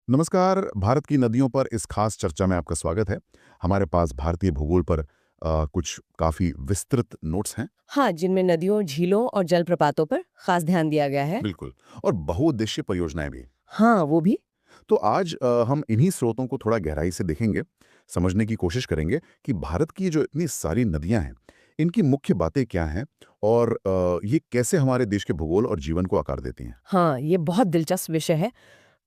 नमस्कार। भारत की नदियों पर इस खास चर्चा में आपका स्वागत है। हमारे पास भारतीय भूगोल पर कुछ काफ़ी विस्तृत नोट्स हैं। हाँ, जिनमें नदियों, झीलों और जलप्रपातों पर खास ध्यान दिया गया है। बिल्कुल। और बहुउद्देशीय परियोजनाएं भी। हाँ, वो भी। तो आज हम इन्हीं स्रोतों को थोड़ा गहराई से देखेंगे, समझने की कोशिश करेंगे कि भारत की जो इतनी सारी नदियां हैं, इनकी मुख्य बातें क्या हैं और ये कैसे हमारे देश के भूगोल और जीवन को आकार देती हैं। हाँ, ये बहुत दिलचस्प विषय है।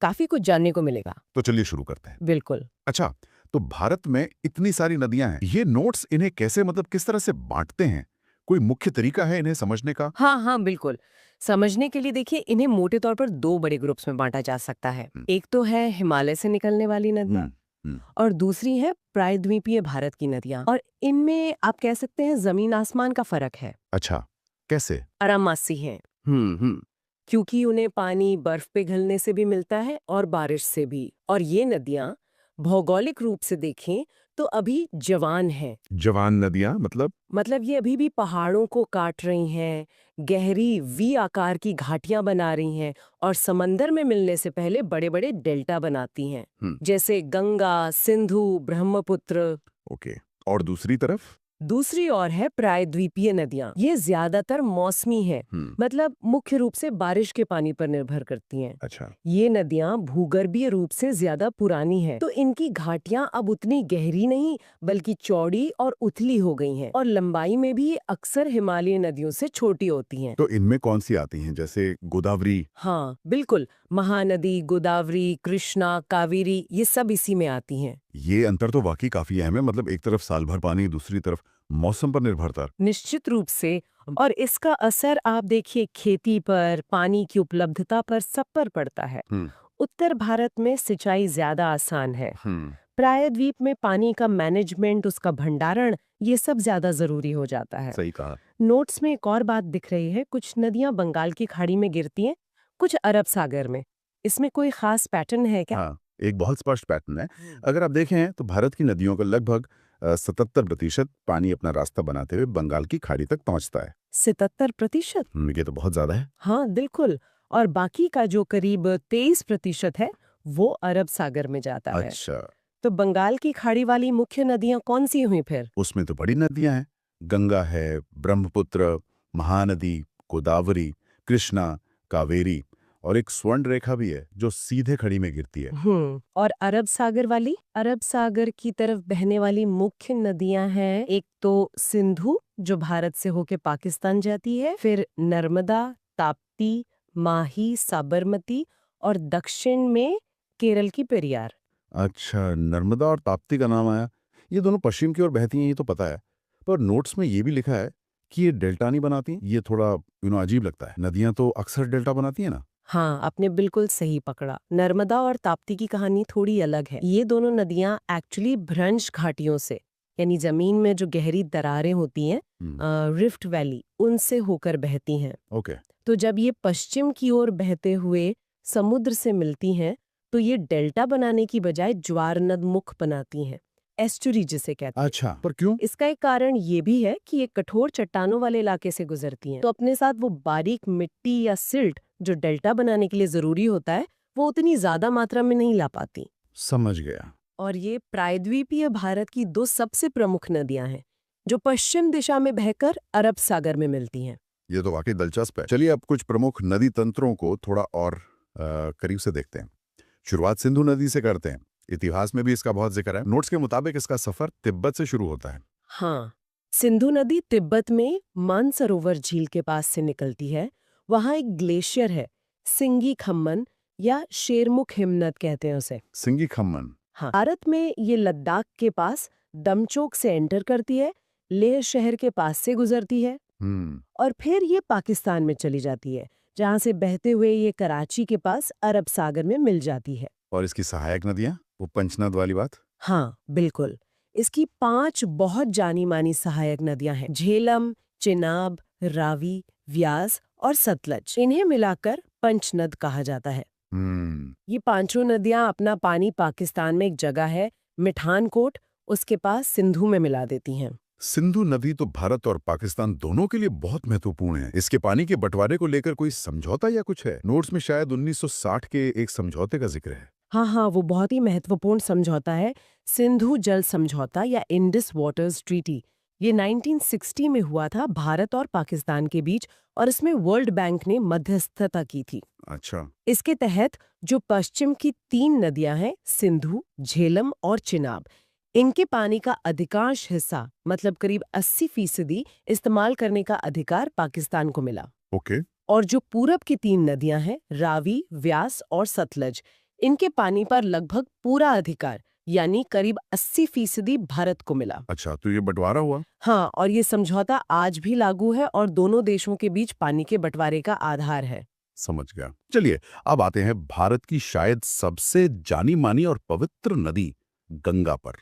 काफी कुछ जानने को मिलेगा। तो चलिए शुरू करते हैं। बिल्कुल। अच्छा, तो भारत में इतनी सारी नदियां हैं, ये नोट्स इन्हें कैसे मतलब किस तरह से बांटते हैं? कोई मुख्य तरीका है इन्हें समझने का? हाँ, हाँ, बिल्कुल। समझने के लिए देखिए, इन्हें मोटे तौर पर दो बड़े ग्रुप्स में बांटा जा सकता है। हुँ, एक तो है हिमालय से निकलने वाली नदियाँ हुँ, हुँ। और दूसरी है प्रायद्वीपीय भारत की नदियाँ। और इनमें आप कह सकते हैं जमीन आसमान का फर्क है। अच्छा, कैसे? आरामासी हैं। क्योंकि उन्हें पानी बर्फ पिघलने से भी मिलता है और बारिश से भी। और ये नदियां भौगोलिक रूप से देखें तो अभी जवान हैं। जवान नदियाँ मतलब? मतलब ये अभी भी पहाड़ों को काट रही हैं, गहरी वी आकार की घाटियां बना रही हैं और समंदर में मिलने से पहले बड़े बड़े डेल्टा बनाती हैं, हुँ, जैसे गंगा, सिंधु, ब्रह्मपुत्र। ओके। और दूसरी तरफ? दूसरी ओर है प्रायद्वीपीय नदियां। ये ज्यादातर मौसमी हैं, हुँ, मतलब मुख्य रूप से बारिश के पानी पर निर्भर करती हैं। अच्छा। ये नदियां भूगर्भीय रूप से ज्यादा पुरानी हैं, तो इनकी घाटियां अब उतनी गहरी नहीं बल्कि चौड़ी और उथली हो गई हैं और लंबाई में भी ये अक्सर हिमालयी नदियों से छोटी होती हैं। तो इनमें कौन-सी आती हैं जैसे गोदावरी? हाँ, बिल्कुल। महानदी, गोदावरी, कृष्णा, कावेरी ये सब इसी में आती हैं। ये अंतर तो वाक़ई काफ़ी अहम है, मतलब एक तरफ साल भर पानी, दूसरी तरफ मौसम पर निर्भरता। निश्चित रूप से। और इसका असर आप देखिए खेती पर, पानी की उपलब्धता पर, सब पर पड़ता है। हुँ, उत्तर भारत में सिंचाई ज्यादा आसान है। हुँ, प्रायद्वीप में पानी का मैनेजमेंट, उसका भंडारण, ये सब ज्यादा जरूरी हो जाता है। सही कहा। नोट्स में एक और बात दिख रही है, कुछ नदियां बंगाल की खाड़ी में गिरती हैं, कुछ अरब सागर में। इसमें कोई खास पैटर्न है क्या? हाँ, एक बहुत स्पष्ट पैटर्न है। हम्म। अगर आप देखें तो भारत की नदियों का लगभग 77% पानी अपना रास्ता बनाते हुए बंगाल की खाड़ी तक पहुँचता है। 77%? ये तो बहुत ज़्यादा है। हाँ, बिल्कुल। और बाकी का जो करीब 23% है, वो अरब सागर में जाता है। अच्छा। तो बंगाल की खाड़ी वाली मुख्य नदियां कौन सी हुई फिर? उसमें तो बड़ी नदियां हैं। गंगा है, ब्रह्मपुत्र, महानदी, गोदावरी, कृष्णा, कावेरी और एक स्वर्ण रेखा भी है जो सीधे खड़ी में गिरती है। और अरब सागर वाली? अरब सागर की तरफ बहने वाली मुख्य नदियां हैं, एक तो सिंधु जो भारत से होके पाकिस्तान जाती है, फिर नर्मदा, ताप्ती, माही, साबरमती और दक्षिण में केरल की पेरियार। अच्छा, नर्मदा और ताप्ती का नाम आया। ये दोनों पश्चिम की ओर बहती हैं, ये तो पता है। पर नोट्स में ये भी लिखा है कि ये डेल्टा नहीं बनाती। ये थोड़ा अजीब लगता है। नदियां तो अक्सर डेल्टा बनाती हैं ना। हाँ, आपने बिल्कुल सही पकड़ा। नर्मदा और ताप्ती की कहानी थोड़ी अलग है। ये दोनों नदियां एक्चुअली भ्रंश घाटियों से, यानी जमीन में जो गहरी दरारें होती हैं, हम्म, रिफ्ट वैली, उनसे होकर बहती हैं। ओके। तो जब ये पश्चिम की ओर बहते हुए समुद्र से मिलती हैं, तो ये डेल्टा बनाने की बजाय ज्वार नदमुख बनाती हैं, एस्चुरी जिसे कहते हैं। अच्छा, पर क्यों? इसका एक कारण ये भी है कि ये कठोर चट्टानों वाले इलाके से गुजरती हैं, तो अपने साथ वो बारीक मिट्टी या सिल्ट जो डेल्टा बनाने के लिए जरूरी होता है, वो उतनी ज्यादा मात्रा में नहीं ला पाती। समझ गया। और ये प्रायद्वीपीय भारत की दो सबसे प्रमुख नदियां हैं, जो पश्चिम दिशा में बहकर अरब सागर में मिलती हैं। ये तो वाकई दिलचस्प है। चलिए अब कुछ प्रमुख नदी तंत्रों को थोड़ा और करीब से देखते हैं। शुरुआत सिंधु नदी से करते हैं। इतिहास में भी इसका बहुत जिक्र है। नोट्स के मुताबिक इसका सफर तिब्बत से शुरू होता है। हाँ, सिंधु नदी तिब्बत में मानसरोवर झील के पास से निकलती है। वहाँ एक ग्लेशियर है, सिंगी खम्मन या शेरमुख हिमनद कहते हैं उसे। सिंगी खम्मन। हाँ, भारत में ये लद्दाख के पास दमचोक से एंटर करती है, लेह शहर के पास से गुजरती है हम्म, और फिर ये पाकिस्तान में चली जाती है, जहाँ से बहते हुए ये कराची के पास अरब सागर में मिल जाती है। और इसकी सहायक नदियां, वो पंचनद वाली बात। हाँ, बिल्कुल। इसकी 5 बहुत जानी मानी सहायक नदियां हैं, झेलम, चिनाब, रावी, व्यास और सतलज। इन्हें मिलाकर पंचनद कहा जाता है। हम्म, ये पांचों नदियां अपना पानी पाकिस्तान में एक जगह है मिठानकोट, उसके पास सिंधु में मिला देती हैं। सिंधु नदी तो भारत और पाकिस्तान दोनों के लिए बहुत महत्वपूर्ण है। इसके पानी के बंटवारे को लेकर कोई समझौता या कुछ है? नोट्स में शायद 1960 के एक समझौते का जिक्र है। हाँ हाँ, वो बहुत ही महत्वपूर्ण समझौता है, सिंधु जल समझौता या इंडस वाटर्स ट्रीटी। ये 1960 में हुआ था भारत और पाकिस्तान के बीच, और इसमें वर्ल्ड बैंक ने मध्यस्थता की थी। अच्छा। इसके तहत जो पश्चिम की 3 नदियां हैं, सिंधु, झेलम और चिनाब, इनके पानी का अधिकांश हिस्सा, मतलब करीब 80% इस्तेमाल करने का अधिकार पाकिस्तान को मिला। ओके। और जो पूरब की 3 नदियां हैं, रावी, व्यास और सतलज, इनके पानी पर लगभग पूरा अधिकार, यानी करीब 80% भारत को मिला। अच्छा, तो ये बंटवारा हुआ। हाँ, और ये समझौता आज भी लागू है और दोनों देशों के बीच पानी के बंटवारे का आधार है। समझ गया। चलिए, अब आते हैं भारत की शायद सबसे जानी मानी और पवित्र नदी गंगा पर।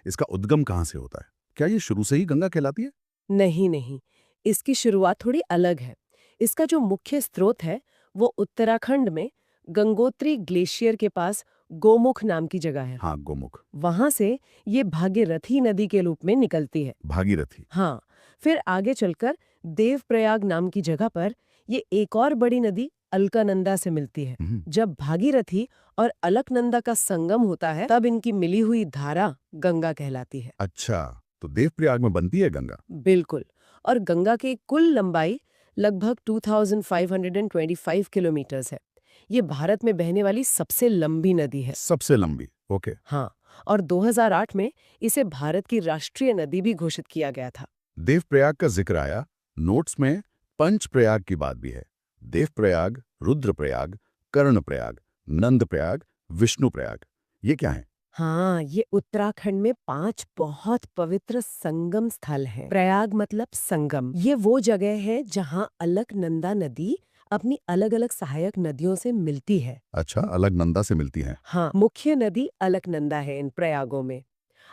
इसका उद्गम कहाँ से होता है? क्या ये शुरू से ही गंगा कहलाती है? नहीं नहीं, इसकी शुरुआत थोड़ी अलग है। इसका जो मुख्य स्रोत है वो उत्तराखंड में गंगोत्री ग्लेशियर के पास गोमुख नाम की जगह है। हाँ, गोमुख। वहां से ये भागीरथी नदी के रूप में निकलती है। भागीरथी। हाँ, फिर आगे चलकर देवप्रयाग नाम की जगह पर ये एक और बड़ी नदी अलकनंदा से मिलती है। हम्म। जब भागीरथी और अलकनंदा का संगम होता है, तब इनकी मिली हुई धारा गंगा कहलाती है। अच्छा, तो देवप्रयाग में बनती है गंगा। बिल्कुल। और गंगा की कुल लंबाई लगभग 2525 किलोमीटर्स है। ये भारत में बहने वाली सबसे लंबी नदी है। सबसे लंबी। ओके। हाँ, और 2008 में इसे भारत की राष्ट्रीय नदी भी घोषित किया गया था। देवप्रयाग का जिक्र आया, नोट्स में पंचप्रयाग की बात भी है। देवप्रयाग, रुद्रप्रयाग, कर्णप्रयाग, नंदप्रयाग, विष्णुप्रयाग। ये क्या है? हाँ, ये उत्तराखंड में 5 बहुत पवित्र संगम स्थल हैं। प्रयाग मतलब संगम। ये वो जगह है जहाँ अलकनंदा नदी अपनी अलग-अलग सहायक नदियों से मिलती है। अच्छा, अलकनंदा से मिलती है। हाँ, मुख्य नदी अलकनंदा है इन प्रयागों में।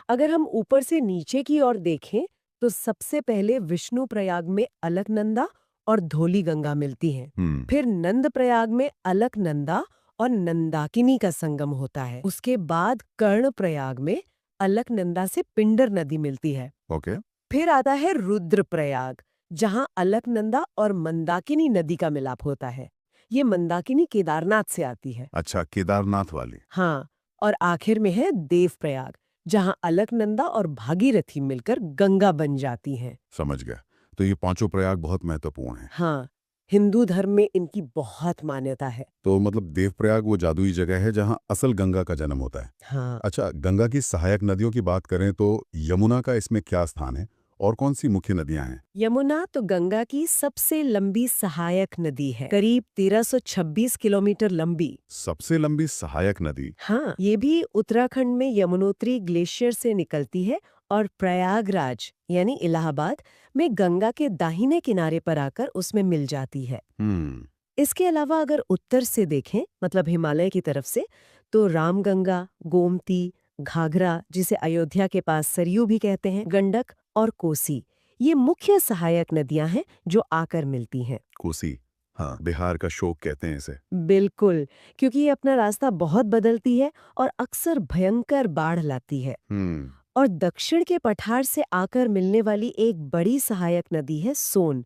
अगर हम ऊपर से नीचे की ओर देखें, तो सबसे पहले विष्णु प्रयाग में अलकनंदा और धौली गंगा मिलती हैं। हम्म। फिर नंद प्रयाग में अलकनंदा और नंदाकिनी का संगम होता है। उसके बाद कर्ण प्रयाग में अलकनंदा से पिंडर नदी मिलती है। ओके। फिर आता है रुद्रप्रयाग, जहाँ अलकनंदा और मंदाकिनी नदी का मिलाप होता है। ये मंदाकिनी केदारनाथ से आती है। अच्छा, केदारनाथ वाली। हाँ, और आखिर में है देवप्रयाग, जहाँ अलकनंदा और भागीरथी मिलकर गंगा बन जाती हैं। समझ गया। तो ये पांचों प्रयाग बहुत महत्वपूर्ण हैं। हाँ, हिंदू धर्म में इनकी बहुत मान्यता है। तो मतलब देवप्रयाग वो जादुई जगह है जहाँ असल गंगा का जन्म होता है। हाँ, अच्छा, गंगा की सहायक नदियों की बात करें तो यमुना का इसमें क्या स्थान है और कौन सी मुख्य नदियां हैं? यमुना तो गंगा की सबसे लंबी सहायक नदी है, करीब 1326 किलोमीटर लंबी। सबसे लंबी सहायक नदी। हाँ, ये भी उत्तराखंड में यमुनोत्री ग्लेशियर से निकलती है और प्रयागराज यानी इलाहाबाद में गंगा के दाहिने किनारे पर आकर उसमें मिल जाती है। हम्म। इसके अलावा अगर उत्तर से देखें, मतलब हिमालय की तरफ से, तो रामगंगा, गोमती, घाघरा, जिसे अयोध्या के पास सरयू भी कहते हैं, गंडक और कोसी, ये मुख्य सहायक नदियां हैं जो आकर मिलती हैं। कोसी। हाँ, बिहार का शोक कहते हैं इसे। बिल्कुल, क्योंकि ये अपना रास्ता बहुत बदलती है और अक्सर भयंकर बाढ़ लाती है। हम्म। और दक्षिण के पठार से आकर मिलने वाली एक बड़ी सहायक नदी है सोन।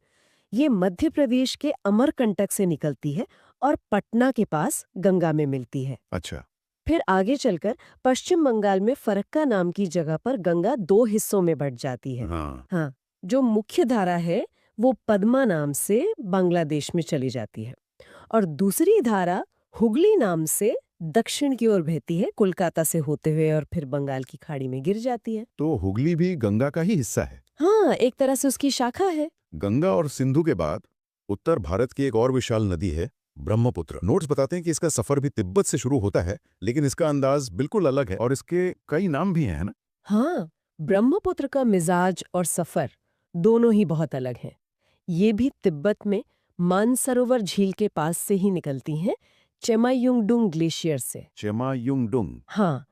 ये मध्य प्रदेश के अमरकंटक से निकलती है और पटना के पास गंगा में मिलती है। अच्छा। फिर आगे चलकर पश्चिम बंगाल में फरक्का नाम की जगह पर गंगा 2 हिस्सों में बंट जाती है। हाँ। हाँ, जो मुख्य धारा है वो पद्मा नाम से बांग्लादेश में चली जाती है, और दूसरी धारा हुगली नाम से दक्षिण की ओर बहती है, कोलकाता से होते हुए, और फिर बंगाल की खाड़ी में गिर जाती है। तो हुगली भी गंगा का ही हिस्सा है। हाँ, एक तरह से उसकी शाखा है। गंगा और सिंधु के बाद उत्तर भारत की एक और विशाल नदी है ब्रह्मपुत्र। नोट्स बताते हैं कि इसका सफर भी तिब्बत से शुरू होता है, लेकिन इसका अंदाज बिल्कुल अलग है और इसके कई नाम भी हैं, है ना? हाँ, ब्रह्मपुत्र का मिजाज और सफर दोनों ही बहुत अलग हैं। ये भी तिब्बत में मानसरोवर झील के पास से ही निकलती हैं, चेमायुंगडुंग ग्लेशियर से। चेमायुंगडुंग। हाँ,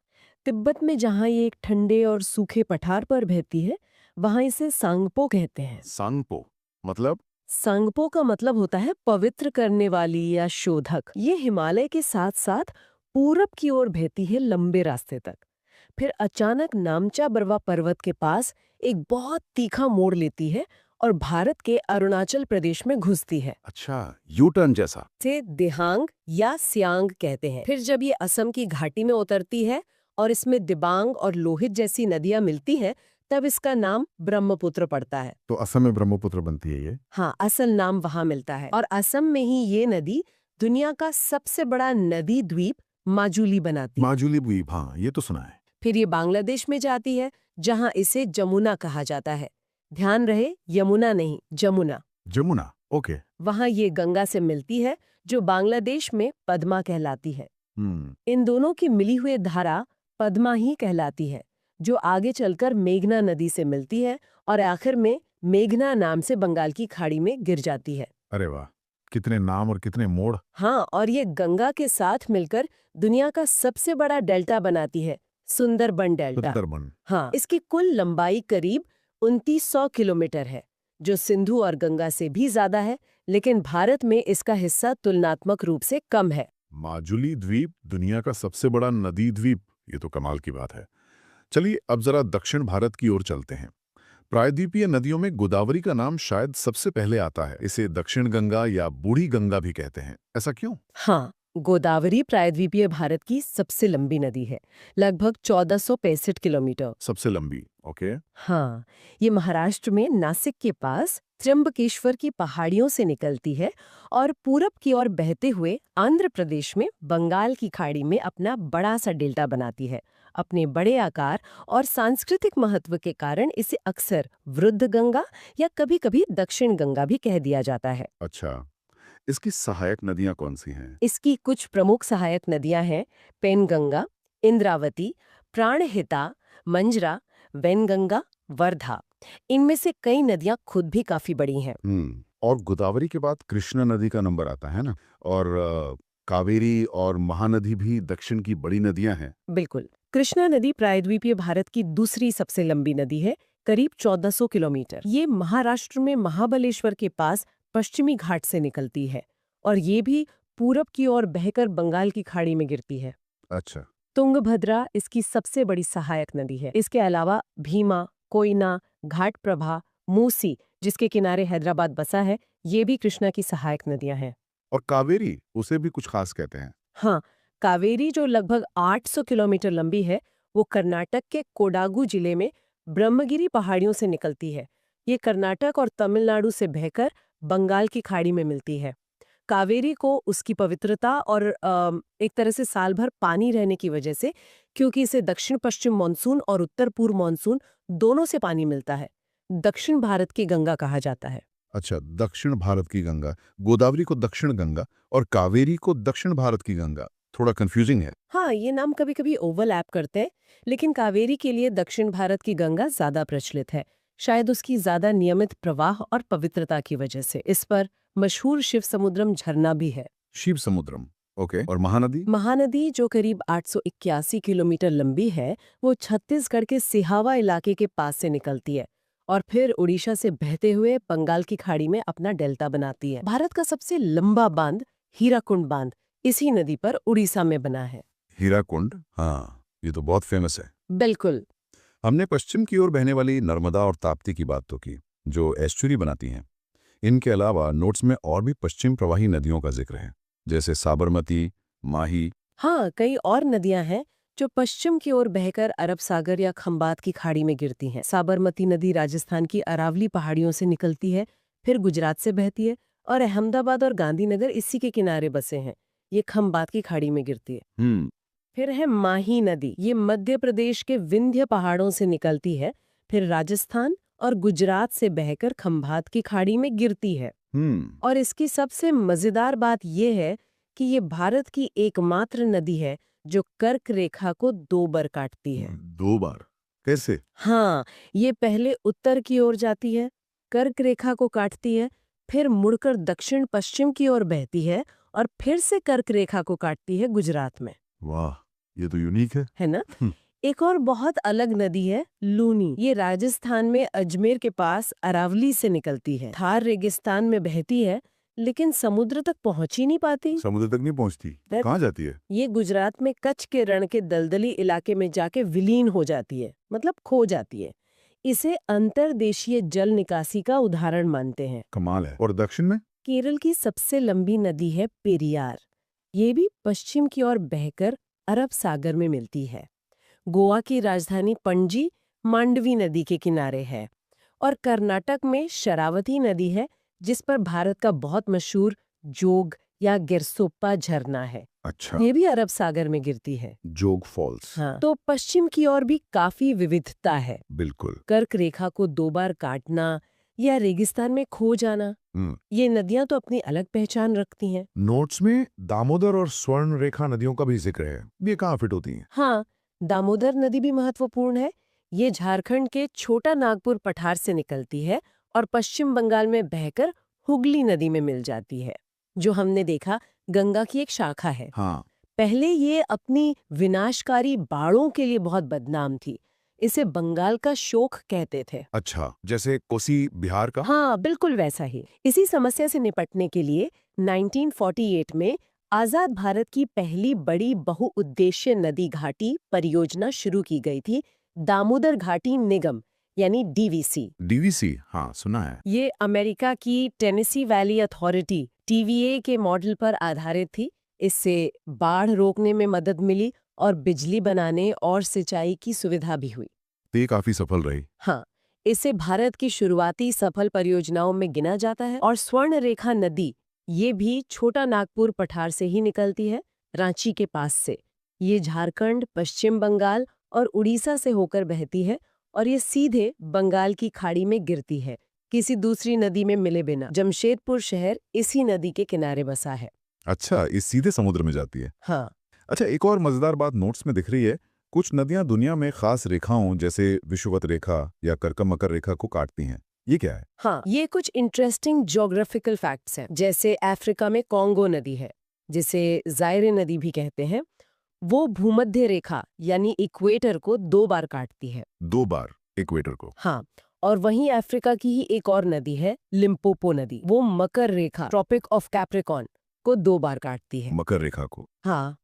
तिब्बत में जहाँ ये एक ठंडे और सूखे पठार पर बहती है, वहाँ इसे सांगपो कहते हैं। सांगपो मतलब? सांगपो का मतलब होता है पवित्र करने वाली या शोधक। ये हिमालय के साथ साथ पूरब की ओर बहती है लंबे रास्ते तक। फिर अचानक नामचा बरवा पर्वत के पास एक बहुत तीखा मोड़ लेती है और भारत के अरुणाचल प्रदेश में घुसती है। अच्छा, यू टर्न जैसा। से दिहांग या सियांग कहते हैं। फिर जब ये असम की घाटी में उतरती है और इसमें दिबांग और लोहित जैसी नदियां मिलती हैं, तब इसका नाम ब्रह्मपुत्र पड़ता है। तो असम में ब्रह्मपुत्र बनती है ये। हाँ, असल नाम वहां मिलता है और असम में ही ये नदी दुनिया का सबसे बड़ा नदी द्वीप माजुली बनाती है। माजुली द्वीप, हाँ ये तो सुना है। फिर ये बांग्लादेश में जाती है, जहां इसे जमुना कहा जाता है। ध्यान रहे, यमुना नहीं, जमुना। जमुना, ओके। वहां ये गंगा से मिलती है, जो बांग्लादेश में पद्मा कहलाती है। हम्म। इन दोनों की मिली हुई धारा पद्मा ही कहलाती है, जो आगे चलकर मेघना नदी से मिलती है और आखिर में मेघना नाम से बंगाल की खाड़ी में गिर जाती है। अरे वाह, कितने नाम और कितने मोड़। हाँ, और ये गंगा के साथ मिलकर दुनिया का सबसे बड़ा डेल्टा बनाती है, सुंदरबन डेल्टा। सुंदरबन। हाँ, इसकी कुल लंबाई करीब 2900 किलोमीटर है, जो सिंधु और गंगा से भी ज्यादा है, लेकिन भारत में इसका हिस्सा तुलनात्मक रूप से कम है। माजुली द्वीप दुनिया का सबसे बड़ा नदी द्वीप, ये तो कमाल की बात है। चलिए अब जरा दक्षिण भारत की ओर चलते हैं। प्रायद्वीपीय नदियों में गोदावरी का नाम शायद सबसे पहले आता है। इसे दक्षिण गंगा या बूढ़ी गंगा भी कहते हैं, ऐसा क्यों? हाँ, गोदावरी प्रायद्वीपीय भारत की सबसे लंबी नदी है, लगभग 1465 किलोमीटर। सबसे लंबी, ओके। हाँ, ये महाराष्ट्र में नासिक के पास त्र्यंबकेश्वर की पहाड़ियों से निकलती है और पूरब की ओर बहते हुए आंध्र प्रदेश में बंगाल की खाड़ी में अपना बड़ा सा डेल्टा बनाती है। अपने बड़े आकार और सांस्कृतिक महत्व के कारण इसे अक्सर वृद्ध गंगा या कभी-कभी दक्षिण गंगा भी कह दिया जाता है। अच्छा, इसकी सहायक नदियां कौन सी हैं? इसकी कुछ प्रमुख सहायक नदियां हैं पेनगंगा, इंद्रावती, प्राणहिता, मंजरा, वैनगंगा, वर्धा। इनमें से कई नदियां खुद भी काफी बड़ी हैं। और गोदावरी के बाद कृष्णा नदी का नंबर आता है ना? और कावेरी और महानदी भी दक्षिण की बड़ी नदियां हैं। बिल्कुल। कृष्णा नदी प्रायद्वीपीय भारत की दूसरी सबसे लंबी नदी है, करीब 1400 किलोमीटर। ये महाराष्ट्र में महाबलेश्वर के पास पश्चिमी घाट से निकलती है और ये भी पूरब की ओर बहकर बंगाल की खाड़ी में गिरती है। अच्छा। तुंगभद्रा इसकी सबसे बड़ी सहायक नदी है। इसके अलावा भीमा, कोयना, घाटप्रभा, मूसी, जिसके किनारे हैदराबाद बसा है, ये भी कृष्णा की सहायक नदियां हैं। और कावेरी, उसे भी कुछ खास कहते हैं। हाँ, कावेरी जो लगभग 800 किलोमीटर लंबी है, वो कर्नाटक के कोडागु जिले में ब्रह्मगिरी पहाड़ियों से निकलती है। ये कर्नाटक और तमिलनाडु से बहकर बंगाल की खाड़ी में मिलती है। कावेरी को उसकी पवित्रता और एक तरह से साल भर पानी रहने की वजह से, क्योंकि इसे दक्षिण पश्चिम मानसून और उत्तर पूर्व मानसून दोनों से पानी मिलता है, दक्षिण भारत की गंगा कहा जाता है। अच्छा, दक्षिण भारत की गंगा। गोदावरी को दक्षिण गंगा और कावेरी को दक्षिण भारत की गंगा, थोड़ा कंफ्यूजिंग है। हाँ, ये नाम कभी-कभी ओवरलैप करते हैं, लेकिन कावेरी के लिए दक्षिण भारत की गंगा ज्यादा प्रचलित है, शायद उसकी ज्यादा नियमित प्रवाह और पवित्रता की वजह से। इस पर मशहूर शिव समुद्रम झरना भी है। शिव समुद्रम, ओके। और महानदी? महानदी जो करीब 881 किलोमीटर लंबी है, वो छत्तीसगढ़ के सिहावा इलाके के पास से निकलती है और फिर उड़ीसा से बहते हुए बंगाल की खाड़ी में अपना डेल्टा बनाती है। भारत का सबसे लंबा बांध हीराकुंड बांध इसी नदी पर उड़ीसा में बना है। हीराकुंड, हाँ ये तो बहुत फेमस है। बिल्कुल। हमने पश्चिम की ओर बहने वाली नर्मदा और ताप्ती की बात तो की, जो एस्चुरी बनाती हैं। इनके अलावा नोट्स में और भी पश्चिम प्रवाही नदियों का जिक्र है, जैसे साबरमती, माही। हाँ, कई और नदियां हैं जो पश्चिम की ओर बहकर अरब सागर या खंबात की खाड़ी में गिरती हैं। साबरमती नदी राजस्थान की अरावली पहाड़ियों से निकलती है, फिर गुजरात से बहती है और अहमदाबाद और गांधीनगर इसी के किनारे बसे हैं। ये खंबात की खाड़ी में गिरती है। फिर है माही नदी, ये मध्य प्रदेश के विंध्य पहाड़ों से निकलती है, फिर राजस्थान और गुजरात से बहकर खंभात की खाड़ी में गिरती है। और इसकी सबसे मजेदार बात यह है कि ये भारत की एकमात्र नदी है जो कर्क रेखा को 2 बार काटती है। 2 बार? कैसे? हाँ, ये पहले उत्तर की ओर जाती है, कर्क रेखा को काटती है, फिर मुड़कर दक्षिण पश्चिम की ओर बहती है और फिर से कर्क रेखा को काटती है गुजरात में। वाह, ये तो यूनिक है ना? एक और बहुत अलग नदी है लूनी। ये राजस्थान में अजमेर के पास अरावली से निकलती है, थार रेगिस्तान में बहती है, लेकिन समुद्र तक पहुंच ही नहीं पाती। समुद्र तक नहीं पहुंचती? कहाँ जाती है? ये गुजरात में कच्छ के रण के दलदली इलाके में जाके विलीन हो जाती है, मतलब खो जाती है। इसे अंतर्देशीय जल निकासी का उदाहरण मानते हैं। कमाल है। और दक्षिण में? केरल की सबसे लंबी नदी है पेरियार। ये भी पश्चिम की ओर बहकर अरब सागर में मिलती है। गोवा की राजधानी पणजी मांडवी नदी के किनारे है। और कर्नाटक में शरावती नदी है, जिस पर भारत का बहुत मशहूर जोग या गिरसोप्पा झरना है। अच्छा। ये भी अरब सागर में गिरती है। जोग फॉल्स। हाँ, तो पश्चिम की ओर भी काफी विविधता है। बिल्कुल। कर्क रेखा को 2 बार काटना या रेगिस्तान में खो जाना, ये नदियां तो अपनी अलग पहचान रखती हैं। नोट्स में दामोदर और स्वर्ण रेखा नदियों का भी जिक्र है। ये कहाँ फिट होती हैं? हाँ, दामोदर नदी भी महत्वपूर्ण है। ये झारखंड के छोटा नागपुर पठार से निकलती है और पश्चिम बंगाल में बहकर हुगली नदी में मिल जाती है, जो हमने देखा गंगा की एक शाखा है। हाँ। पहले ये अपनी विनाशकारी बाढ़ों के लिए बहुत बदनाम थी। इसे बंगाल का शोक कहते थे। अच्छा, जैसे कोसी बिहार का? हाँ, बिल्कुल वैसा ही। इसी समस्या से निपटने के लिए 1948 में आजाद भारत की पहली बड़ी बहुउद्देश्य नदी घाटी परियोजना शुरू की गई थी, दामोदर घाटी निगम यानी डीवीसी। डीवीसी, हाँ सुना है। ये अमेरिका की टेनेसी वैली अथॉरिटी टीवीए के मॉडल पर आधारित थी। इससे बाढ़ रोकने में मदद मिली और बिजली बनाने और सिंचाई की सुविधा भी हुई। तो ये काफी सफल रही। हाँ, इसे भारत की शुरुआती सफल परियोजनाओं में गिना जाता है। और स्वर्ण रेखा नदी, ये भी छोटा नागपुर पठार से ही निकलती है, रांची के पास से। ये झारखंड, पश्चिम बंगाल और उड़ीसा से होकर बहती है और ये सीधे बंगाल की खाड़ी में गिरती है, किसी दूसरी नदी में मिले बिना। जमशेदपुर शहर इसी नदी के किनारे बसा है। अच्छा, ये सीधे समुद्र में जाती है। हाँ। अच्छा, एक और मजेदार बात नोट्स में दिख रही है। कुछ नदियां दुनिया में खास रेखाओं जैसे विषुवत रेखा या कर्क मकर रेखा को काटती हैं। ये क्या है? हाँ, ये कुछ इंटरेस्टिंग ज्योग्राफिकल फैक्ट्स हैं। जैसे अफ्रीका में कॉन्गो नदी है, जिसे जायरे नदी भी कहते हैं। वो भूमध्य रेखा यानी इक्वेटर को 2 बार काटती है। 2 बार इक्वेटर को? हाँ, और वहीं अफ्रीका की ही एक और नदी है लिम्पोपो नदी। वो मकर रेखा ट्रॉपिक ऑफ कैप्रिकॉर्न को 2 बार काटती है। मकर रेखा को? हाँ,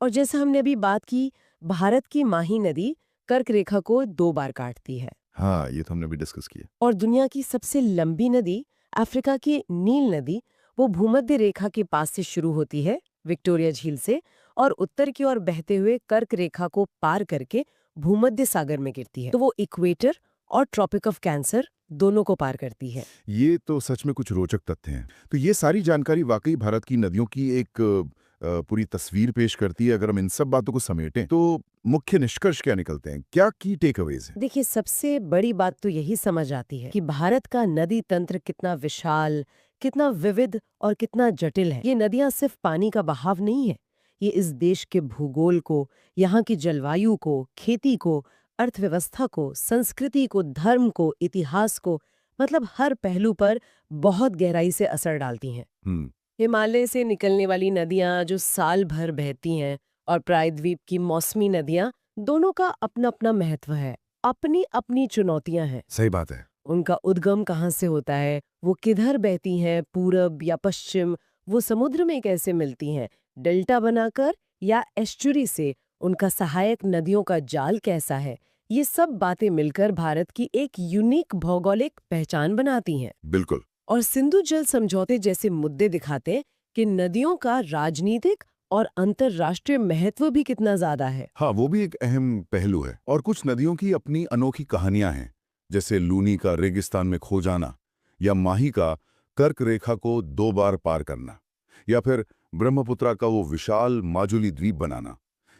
और जैसे हमने अभी बात की, भारत की माही नदी कर्क रेखा को 2 बार काटती है। हाँ, ये तो हमने भी डिस्कस किया। और दुनिया की सबसे लंबी नदी अफ्रीका की नील नदी, वो भूमध्य रेखा के पास से शुरू होती है, विक्टोरिया झील से, और उत्तर की ओर बहते हुए कर्क रेखा को पार करके भूमध्य सागर में गिरती है। तो वो इक्वेटर और ट्रॉपिक ऑफ कैंसर दोनों को पार करती है। ये तो सच में कुछ रोचक तथ्य हैं। तो ये सारी जानकारी वाकई भारत की नदियों की एक पूरी तस्वीर पेश करती है। अगर हम इन सब बातों को समेटें तो मुख्य निष्कर्ष क्या निकलते हैं? क्या की टेक अवेज है? देखिए, सबसे बड़ी बात तो यही समझ आती है कि भारत का नदी तंत्र कितना विशाल, कितना विविध और कितना जटिल है। ये नदियां सिर्फ पानी का बहाव नहीं है, ये इस देश के भूगोल को, यहाँ की जलवायु को, खेती को, अर्थव्यवस्था को, संस्कृति को, धर्म को, इतिहास को, मतलब हर पहलू पर बहुत गहराई से असर डालती हैं। हिमालय से निकलने वाली नदियां जो साल भर बहती हैं और प्रायद्वीप की मौसमी नदियां, दोनों का अपना अपना महत्व है, अपनी अपनी चुनौतियां हैं। सही बात है। उनका उद्गम कहाँ से होता है, वो किधर बहती हैं, पूरब या पश्चिम, वो समुद्र में कैसे मिलती हैं, डेल्टा बनाकर या एस्चुरी से, उनका सहायक नदियों का जाल कैसा है, ये सब बातें मिलकर भारत की एक यूनिक भौगोलिक पहचान बनाती हैं। बिल्कुल। और सिंधु जल समझौते जैसे मुद्दे दिखाते हैं कि नदियों का राजनीतिक और अंतर्राष्ट्रीय महत्व भी कितना ज्यादा है। हाँ, वो भी एक अहम पहलू है। और कुछ नदियों की अपनी अनोखी कहानियां हैं, जैसे लूनी का रेगिस्तान में खो जाना, या माही का कर्क रेखा को 2 बार पार करना, या फिर ब्रह्मपुत्रा का वो विशाल माजुली द्वीप बनाना।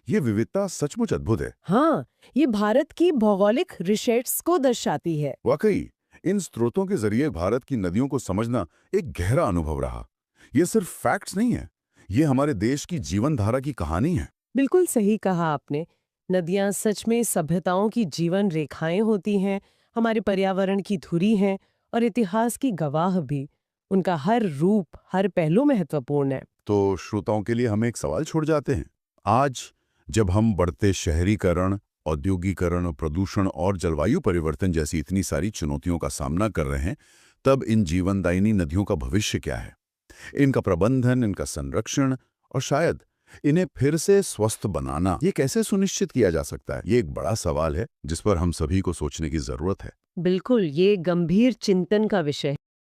ये विविधता सचमुच अद्भुत है। हाँ, ये भारत की भौगोलिक रिसेट्स को दर्शाती है। वाकई इन स्रोतों के जरिए भारत की नदियों को समझना एक गहरा अनुभव रहा। ये सिर्फ फैक्ट्स नहीं है, ये हमारे देश की जीवन धारा की कहानी है। बिल्कुल सही कहा आपने। नदियां सच में सभ्यताओं की जीवन रेखाएं होती हैं, हमारे पर्यावरण की धुरी हैं और इतिहास की गवाह भी। उनका हर रूप, हर पहलू महत्वपूर्ण है। तो श्रोताओं के लिए हम एक सवाल छोड़ जाते हैं। आज जब हम बढ़ते शहरीकरण, औद्योगिकरण, प्रदूषण और जलवायु परिवर्तन जैसी इतनी सारी चुनौतियों का सामना कर रहे हैं, तब इन जीवनदायिनी नदियों का भविष्य क्या है? इनका प्रबंधन, इनका संरक्षण और शायद इन्हें फिर से स्वस्थ बनाना ये कैसे सुनिश्चित किया जा सकता है? ये एक बड़ा सवाल है जिस पर हम सभी को सोचने की जरूरत है। बिल्कुल, ये गंभीर चिंतन का विषय है।